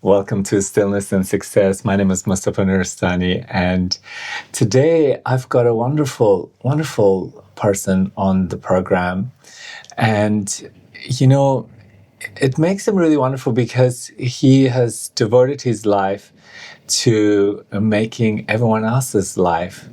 Welcome to Stillness in Success. My name is Mustafa Nuristani, and today I've got a wonderful, wonderful person on the program. And, it makes him really wonderful because he has devoted his life to making everyone else's life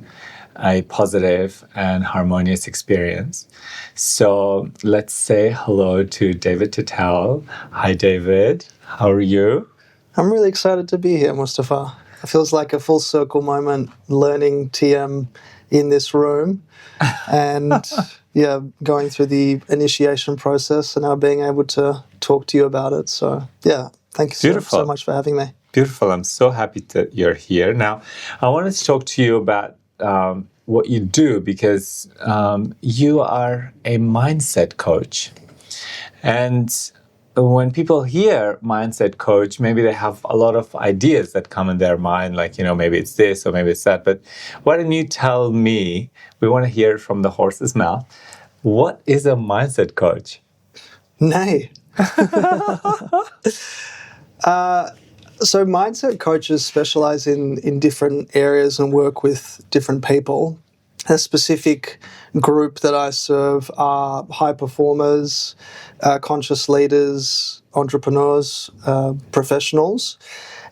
a positive and harmonious experience. So let's say hello to David Titeu. Hi, David. How are you? I'm really excited to be here, Mustafa. It feels like a full circle moment learning TM in this room and going through the initiation process and now being able to talk to you about it. So, thank you so much for having me. Beautiful. I'm so happy that you're here. Now, I wanted to talk to you about what you do because you are a mindset coach. And when people hear mindset coach, maybe they have a lot of ideas that come in their mind, like, maybe it's this or maybe it's that. But why don't you tell me, we want to hear it from the horse's mouth, what is a mindset coach? Nay. So mindset coaches specialize in different areas and work with different people. A specific group that I serve are high performers, conscious leaders, entrepreneurs, professionals,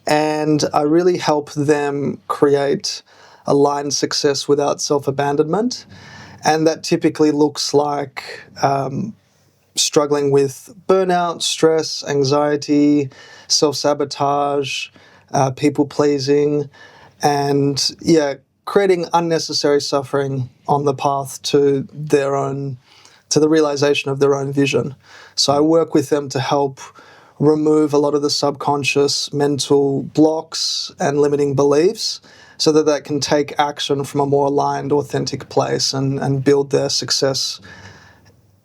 and I really help them create aligned success without self-abandonment. And that typically looks like struggling with burnout, stress, anxiety, self-sabotage, people-pleasing, and creating unnecessary suffering on the path to the realization of their own vision. So I work with them to help remove a lot of the subconscious mental blocks and limiting beliefs so that they can take action from a more aligned, authentic place and build their success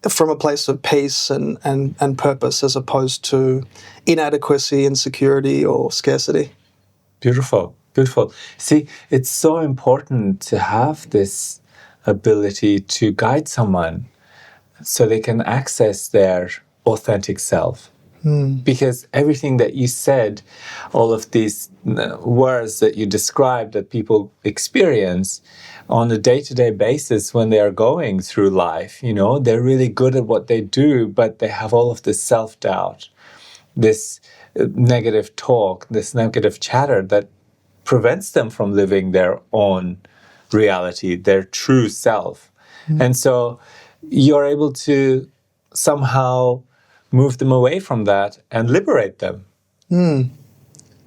from a place of peace and purpose as opposed to inadequacy, insecurity, or scarcity. Beautiful. Beautiful. See, it's so important to have this ability to guide someone so they can access their authentic self. Because everything that you said, all of these words that you described that people experience on a day-to-day basis when they are going through life, they're really good at what they do, but they have all of this self-doubt, this negative talk, this negative chatter that prevents them from living their own reality, their true self. And so you're able to somehow move them away from that and liberate them.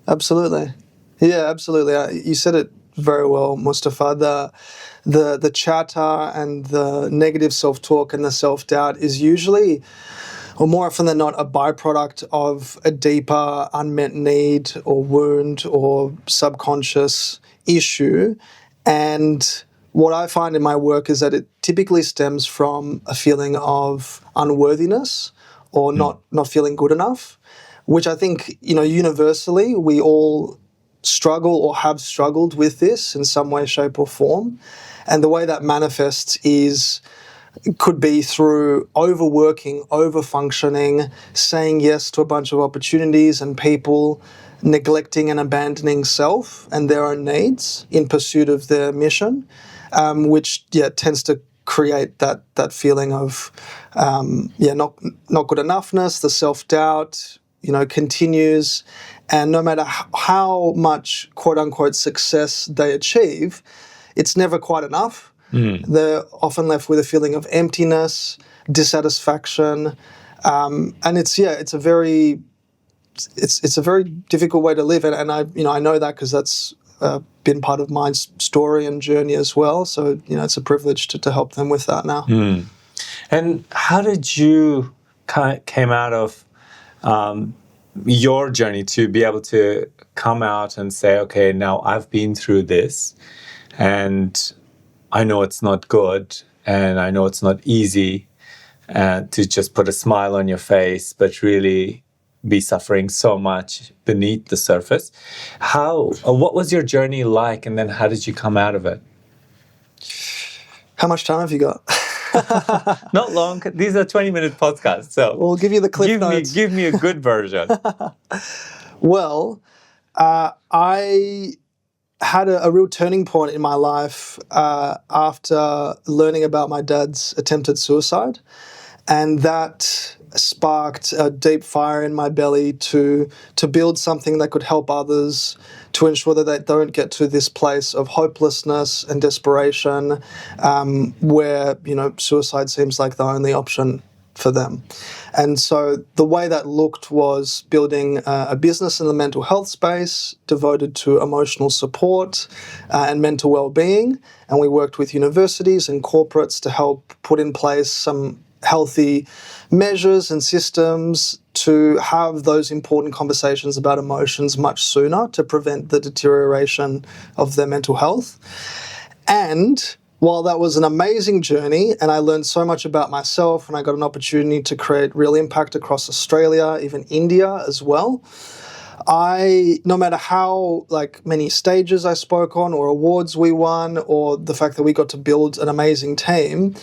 Absolutely. Yeah, absolutely. You said it very well, Mustafa. The chatter and the negative self-talk and the self-doubt is usually, or more often than not, a byproduct of a deeper unmet need or wound or subconscious issue. And what I find in my work is that it typically stems from a feeling of unworthiness or not feeling good enough, which I think, universally we all struggle or have struggled with this in some way, shape or form. And the way that manifests could be through overworking, overfunctioning, saying yes to a bunch of opportunities and people, neglecting and abandoning self and their own needs in pursuit of their mission, which tends to create that feeling of not good enoughness. The self-doubt continues, and no matter how much quote unquote success they achieve, it's never quite enough. They're often left with a feeling of emptiness, dissatisfaction, and it's a very difficult way to live. And I know that because that's been part of my story and journey as well. So it's a privilege to help them with that now. And how did you came out of your journey to be able to come out and say, okay, now I've been through this, and I know it's not good, and I know it's not easy to just put a smile on your face, but really be suffering so much beneath the surface. What was your journey like, and then how did you come out of it? How much time have you got? Not long. These are 20-minute podcasts, so we'll give you the cliff notes. Give me a good version. Well, I had a real turning point in my life after learning about my dad's attempted suicide. And that sparked a deep fire in my belly to build something that could help others, to ensure that they don't get to this place of hopelessness and desperation, where, suicide seems like the only option for them. And so the way that looked was building a business in the mental health space devoted to emotional support and mental well-being. And we worked with universities and corporates to help put in place some healthy measures and systems to have those important conversations about emotions much sooner to prevent the deterioration of their mental health. And while that was an amazing journey and I learned so much about myself and I got an opportunity to create real impact across Australia, even India as well, no matter how many stages I spoke on or awards we won or the fact that we got to build an amazing team,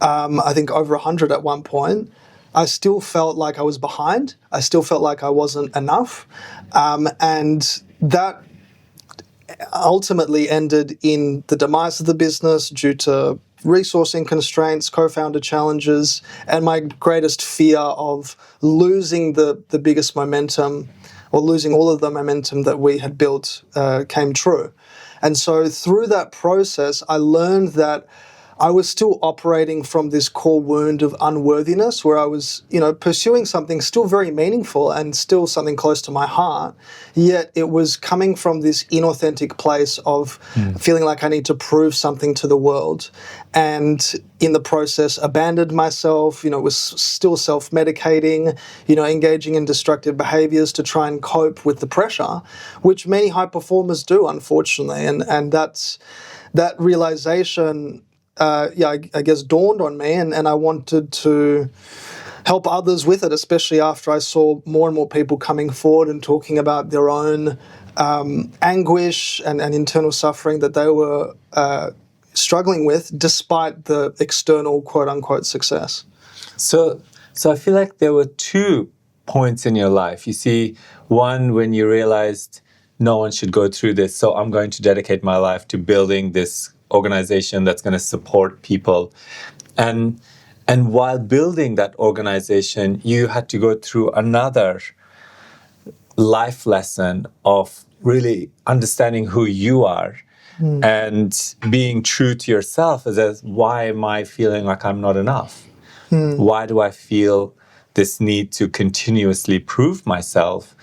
I think over 100 at one point, I still felt like I was behind. I still felt like I wasn't enough. And that ultimately ended in the demise of the business due to resourcing constraints, co-founder challenges, and my greatest fear of losing the biggest momentum or losing all of the momentum that we had built came true. And so through that process, I learned that I was still operating from this core wound of unworthiness where I was, pursuing something still very meaningful and still something close to my heart, yet it was coming from this inauthentic place of feeling like I need to prove something to the world. And in the process, abandoned myself, was still self-medicating, engaging in destructive behaviors to try and cope with the pressure, which many high performers do, unfortunately. And that realization I guess dawned on me, and I wanted to help others with it, especially after I saw more and more people coming forward and talking about their own anguish and internal suffering that they were struggling with despite the external quote-unquote success. So I feel like there were 2 points in your life. You see, one when you realized no one should go through this, so I'm going to dedicate my life to building this organization that's going to support people. And while building that organization, you had to go through another life lesson of really understanding who you are and being true to yourself as why am I feeling like I'm not enough? Why do I feel this need to continuously prove myself?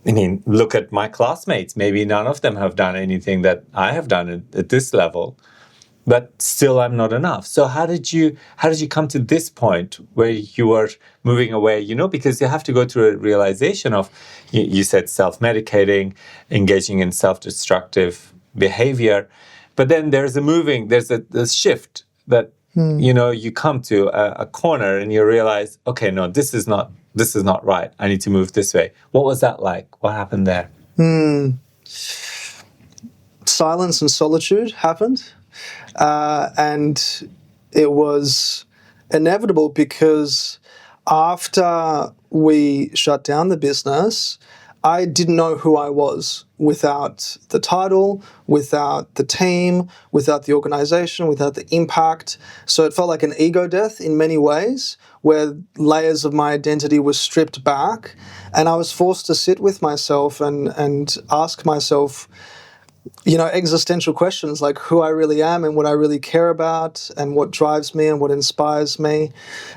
I mean, look at my classmates. Maybe none of them have done anything that I have done at this level, but still I'm not enough. So how did you come to this point where you were moving away, because you have to go through a realization of, you said self-medicating, engaging in self-destructive behavior, but then there's a shift that, you come to a corner and you realize, okay, no, this is not right. I need to move this way. What was that like? What happened there? Silence and solitude happened. And it was inevitable because after we shut down the business, I didn't know who I was without the title, without the team, without the organization, without the impact. So it felt like an ego death in many ways, where layers of my identity were stripped back. And I was forced to sit with myself and ask myself, existential questions like who I really am and what I really care about and what drives me and what inspires me.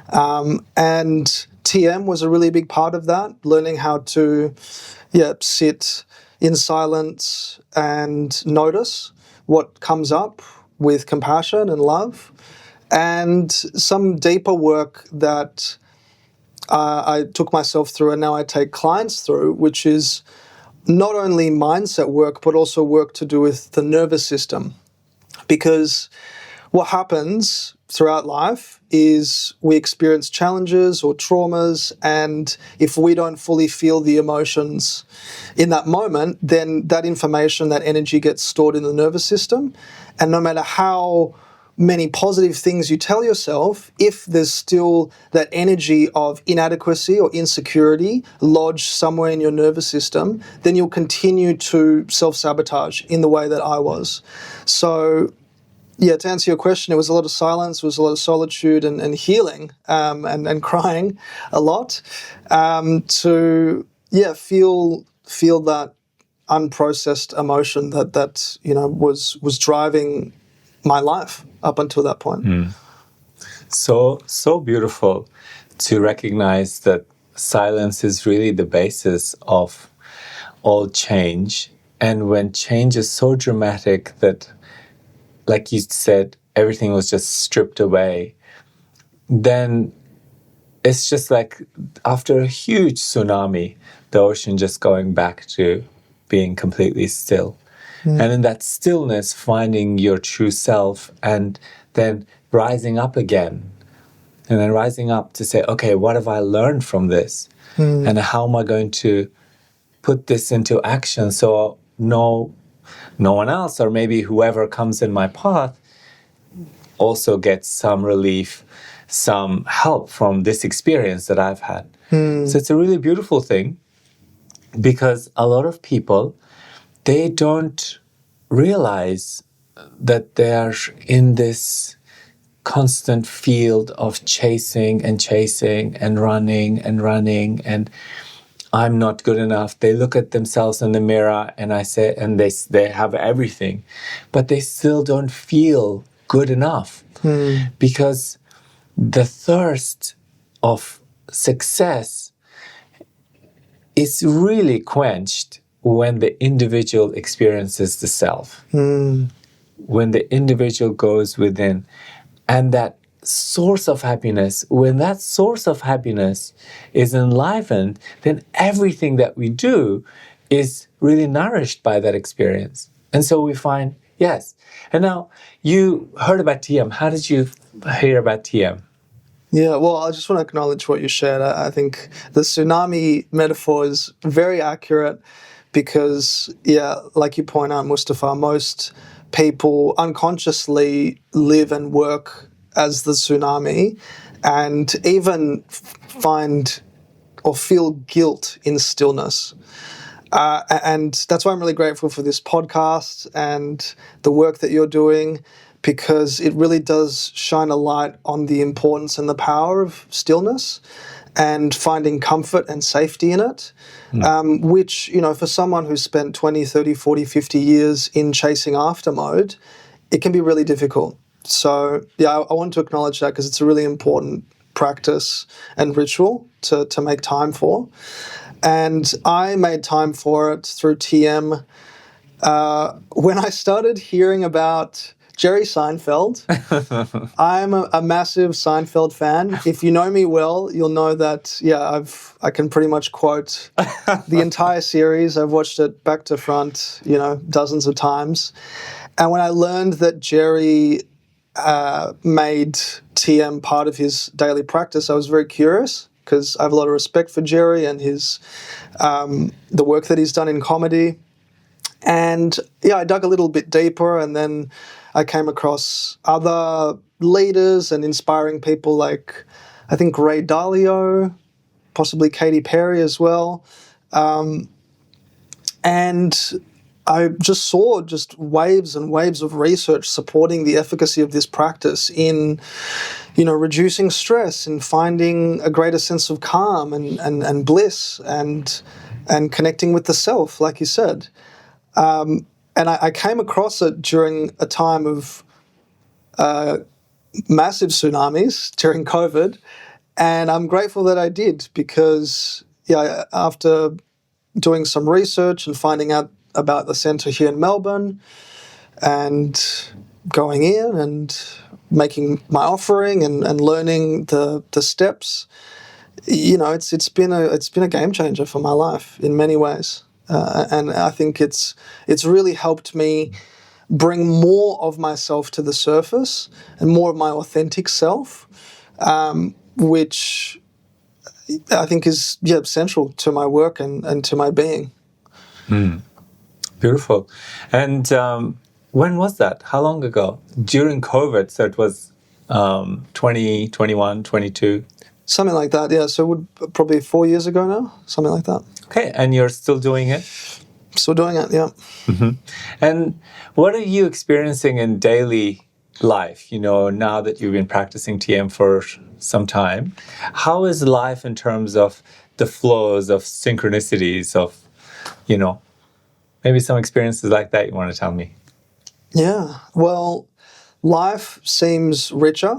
And TM was a really big part of that, learning how to sit in silence and notice what comes up with compassion and love. And some deeper work that I took myself through and now I take clients through, which is not only mindset work, but also work to do with the nervous system. Because what happens throughout life is we experience challenges or traumas, and if we don't fully feel the emotions in that moment, then that information, that energy gets stored in the nervous system. And no matter how many positive things you tell yourself, if there's still that energy of inadequacy or insecurity lodged somewhere in your nervous system, then you'll continue to self-sabotage in the way that I was. So, yeah, to answer your question, it was a lot of silence, it was a lot of solitude and healing, and crying a lot, to feel that unprocessed emotion that was driving my life up until that point. So beautiful to recognize that silence is really the basis of all change. And when change is so dramatic that, like you said, everything was just stripped away, then it's just like after a huge tsunami, the ocean just going back to being completely still. And in that stillness, finding your true self and then rising up again. And then rising up to say, okay, what have I learned from this? And how am I going to put this into action so no one else, or maybe whoever comes in my path, also gets some relief, some help from this experience that I've had. So it's a really beautiful thing, because a lot of people, they don't realize that they're in this constant field of chasing and running and I'm not good enough. They look at themselves in the mirror and they have everything, but they still don't feel good enough, because the thirst of success is really quenched when the individual experiences the self, when the individual goes within. And that source of happiness, when that source of happiness is enlivened, then everything that we do is really nourished by that experience. And so we find, yes. And now, you heard about TM. How did you hear about TM? Yeah, well, I just want to acknowledge what you shared. I think the tsunami metaphor is very accurate because, yeah, like you point out, Mustafa, most people unconsciously live and work as the tsunami and even find or feel guilt in stillness. And that's why I'm really grateful for this podcast and the work that you're doing, because it really does shine a light on the importance and the power of stillness and finding comfort and safety in it, which, for someone who's spent 20, 30, 40, 50 years in chasing after mode, it can be really difficult. So, yeah, I want to acknowledge that because it's a really important practice and ritual to make time for. And I made time for it through TM when I started hearing about Jerry Seinfeld. I'm a massive Seinfeld fan. If you know me well, you'll know that, I can pretty much quote the entire series. I've watched it back to front, dozens of times. And when I learned that Jerry made TM part of his daily practice, I was very curious, because I have a lot of respect for Jerry and his the work that he's done in comedy. And I dug a little bit deeper, and then I came across other leaders and inspiring people like, I think, Ray Dalio, possibly Katy Perry as well. And I just saw waves and waves of research supporting the efficacy of this practice in, reducing stress and finding a greater sense of calm and bliss and connecting with the self, like you said. And I came across it during a time of massive tsunamis during COVID, and I'm grateful that I did, because after doing some research and finding out about the centre here in Melbourne and going in and making my offering and learning the steps, it's been a game changer for my life in many ways, and I think it's really helped me bring more of myself to the surface and more of my authentic self, which I think is central to my work and to my being. Beautiful. And When was that? How long ago? During COVID, so it was 20, 21, 22. Something like that, yeah. So it would probably 4 years ago now, something like that. Okay, and you're still doing it? Still doing it, yeah. Mm-hmm. And what are you experiencing in daily life, now that you've been practicing TM for some time? How is life in terms of the flows of synchronicities of, maybe some experiences like that you want to tell me? Yeah, well, life seems richer.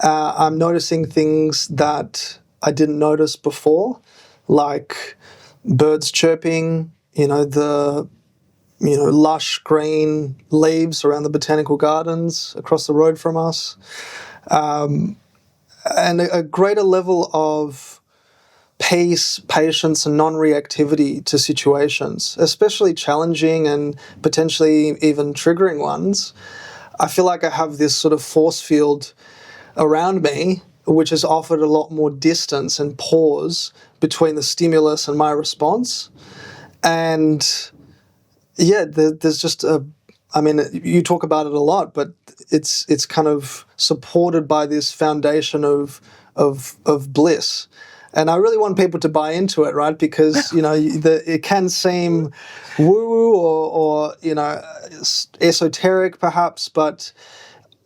I'm noticing things that I didn't notice before, like birds chirping, the lush green leaves around the botanical gardens across the road from us, and a greater level of peace, patience, and non-reactivity to situations, especially challenging and potentially even triggering ones. I feel like I have this sort of force field around me, which has offered a lot more distance and pause between the stimulus and my response. And yeah, there's just you talk about it a lot, but it's kind of supported by this foundation of bliss. And I really want people to buy into it, right? Because, it can seem woo-woo or esoteric perhaps, but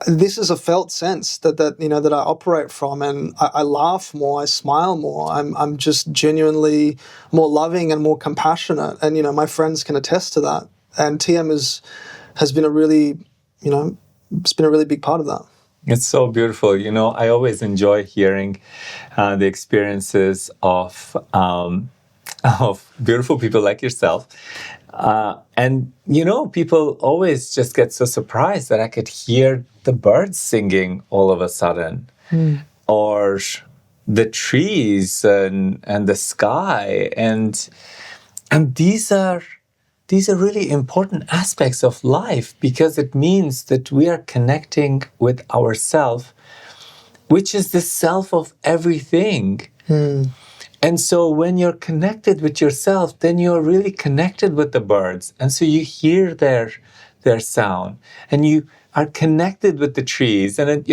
this is a felt sense that I operate from, and I laugh more, I smile more, I'm just genuinely more loving and more compassionate, and my friends can attest to that. And TM has been a really, it's been a really big part of that. It's so beautiful. I always enjoy hearing the experiences of beautiful people like yourself. And people always just get so surprised that I could hear the birds singing all of a sudden, or the trees and the sky. And these are really important aspects of life, because it means that we are connecting with ourself, which is the self of everything. And so when you're connected with yourself, then you're really connected with the birds. And so you hear their sound, and you are connected with the trees. And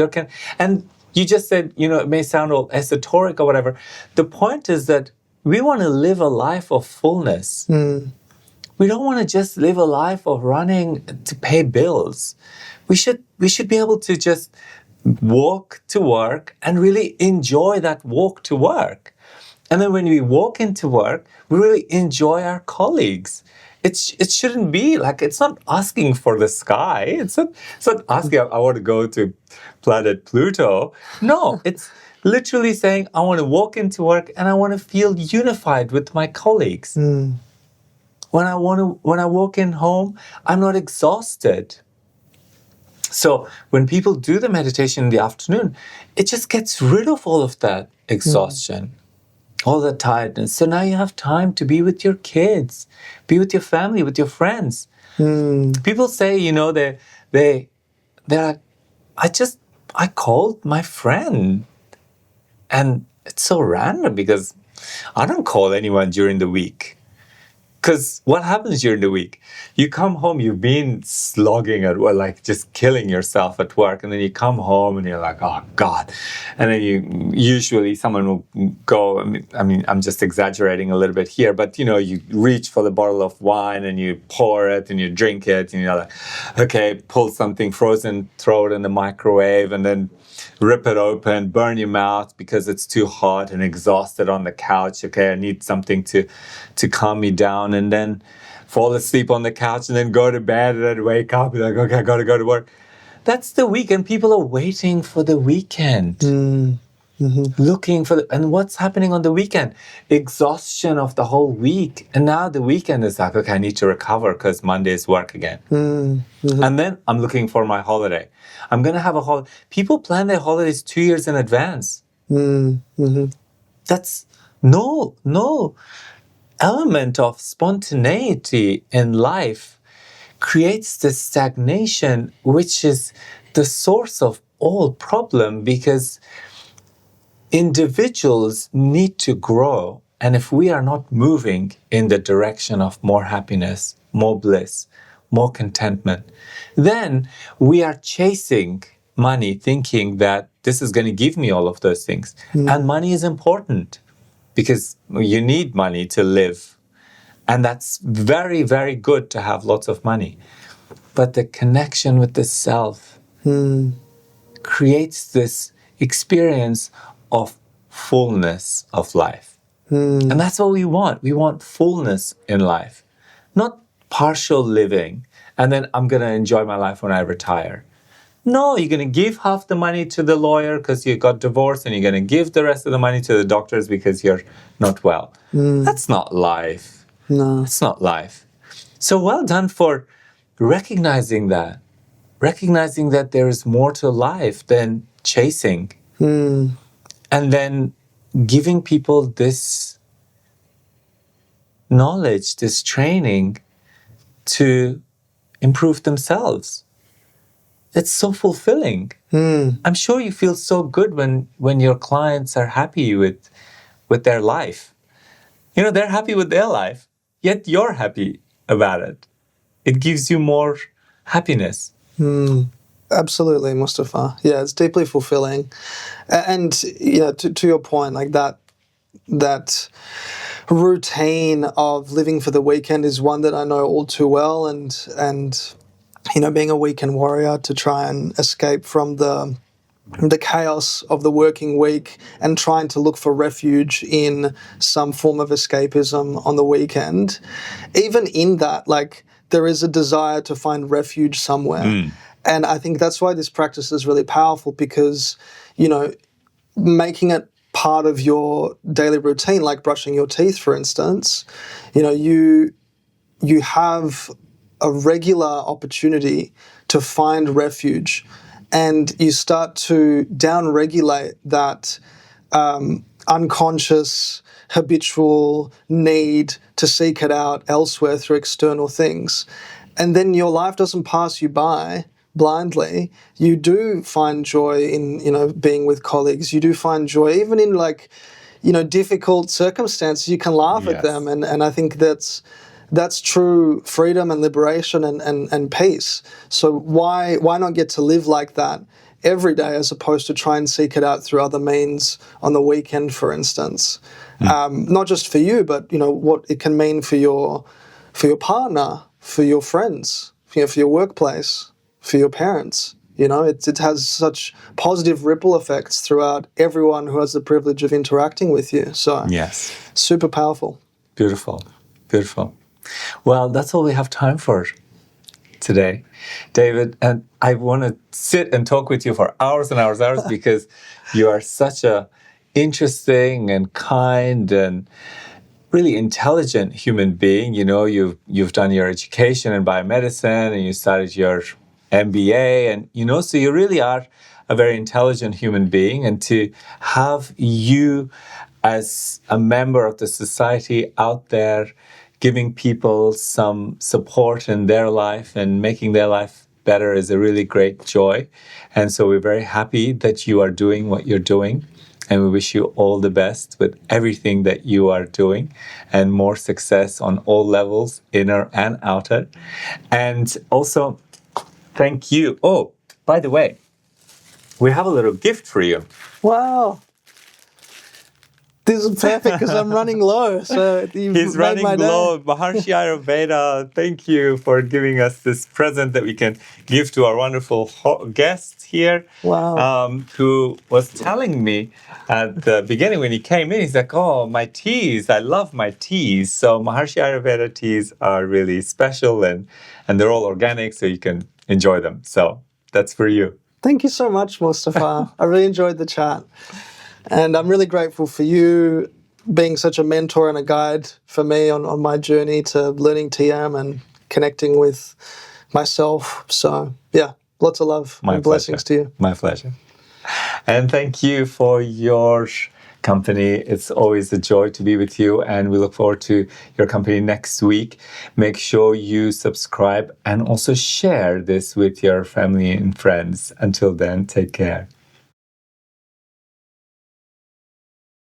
and you just said, it may sound all esoteric or whatever. The point is that we want to live a life of fullness. We don't want to just live a life of running to pay bills. We should be able to just walk to work and really enjoy that walk to work. And then when we walk into work, we really enjoy our colleagues. It shouldn't be like, it's not asking for the sky. It's not asking, I want to go to planet Pluto. No, it's literally saying, I want to walk into work and I want to feel unified with my colleagues. When I walk in home, I'm not exhausted. So when people do the meditation in the afternoon, it just gets rid of all of that exhaustion, all the tiredness. So now you have time to be with your kids, be with your family, with your friends. People say, they're like, I called my friend. And it's so random because I don't call anyone during the week. Because what happens during the week? You come home, you've been slogging at work, like just killing yourself at work, and then you come home and you're like, oh God. And then usually someone will go, I'm just exaggerating a little bit here, but you reach for the bottle of wine and you pour it and you drink it and you're like, okay, pull something frozen, throw it in the microwave, and then rip it open, burn your mouth because it's too hot and exhausted on the couch. Okay, I need something to calm me down, and then fall asleep on the couch and then go to bed and then wake up and like, okay, I gotta go to work. That's the weekend. People are waiting for the weekend. Looking for and what's happening on the weekend? Exhaustion of the whole week. And now the weekend is like, okay, I need to recover because Monday is work again. And then I'm looking for my holiday. I'm going to have a holiday. People plan their holidays 2 years in advance. That's no element of spontaneity in life creates this stagnation, which is the source of all problem, because individuals need to grow. And if we are not moving in the direction of more happiness, more bliss, more contentment. Then we are chasing money, thinking that this is going to give me all of those things. And money is important because you need money to live. And that's very, very good to have lots of money. But the connection with the self creates this experience of fullness of life. And that's what we want. We want fullness in life, not partial living. And then I'm going to enjoy my life when I retire. No, you're going to give half the money to the lawyer because you got divorced, and you're going to give the rest of the money to the doctors because you're not well. That's not life. No. It's not life. So well done for recognizing that there is more to life than chasing. And then giving people this knowledge, this training to improve themselves. It's so fulfilling. I'm sure you feel so good when your clients are happy with their life. You know, they're happy with their life, yet you're happy about it. It gives you more happiness. Absolutely, Mustafa. Yeah, it's deeply fulfilling. And you know, to your point, like that routine of living for the weekend is one that I know all too well, and you know, being a weekend warrior to try and escape from the chaos of the working week and trying to look for refuge in some form of escapism on the weekend. Even in that, like, there is a desire to find refuge somewhere. And I think that's why this practice is really powerful, because, you know, making it part of your daily routine, like brushing your teeth, for instance, you know, you have a regular opportunity to find refuge, and you start to downregulate that unconscious, habitual need to seek it out elsewhere through external things. And then your life doesn't pass you by blindly. You do find joy in, you know, being with colleagues. You do find joy even in, like, you know, difficult circumstances. You can laugh at them. And I think that's true freedom and liberation and peace. So why not get to live like that every day, as opposed to try and seek it out through other means on the weekend, for instance? Not just for you, but, you know, what it can mean for your partner, for your friends, you know, for your workplace, for your parents. You know, it has such positive ripple effects throughout everyone who has the privilege of interacting with you. So Yes. Super powerful. Beautiful. Beautiful. Well, that's all we have time for today, David. And I want to sit and talk with you for hours and hours because you are such a interesting and kind and really intelligent human being. You know, you've done your education in biomedicine, and you started your MBA, and, you know, so you really are a very intelligent human being. And to have you as a member of the society out there giving people some support in their life and making their life better is a really great joy. And so we're very happy that you are doing what you're doing. And we wish you all the best with everything that you are doing, and more success on all levels, inner and outer. And also, thank you. Oh, by the way, we have a little gift for you. Wow. This is perfect because I'm running low. So He's running low. Maharishi Ayurveda, thank you for giving us this present that we can give to our wonderful guest here. Wow. Who was telling me at the beginning when he came in, he's like, oh, my teas, I love my teas. So Maharishi Ayurveda teas are really special, and they're all organic, so you can enjoy them. So that's for you. Thank you so much, Mustafa. I really enjoyed the chat. And I'm really grateful for you being such a mentor and a guide for me on my journey to learning TM and connecting with myself. So, yeah, lots of love and blessings to you. My pleasure. And thank you for your company. It's always a joy to be with you, and we look forward to your company next week. Make sure you subscribe and also share this with your family and friends. Until then, take care.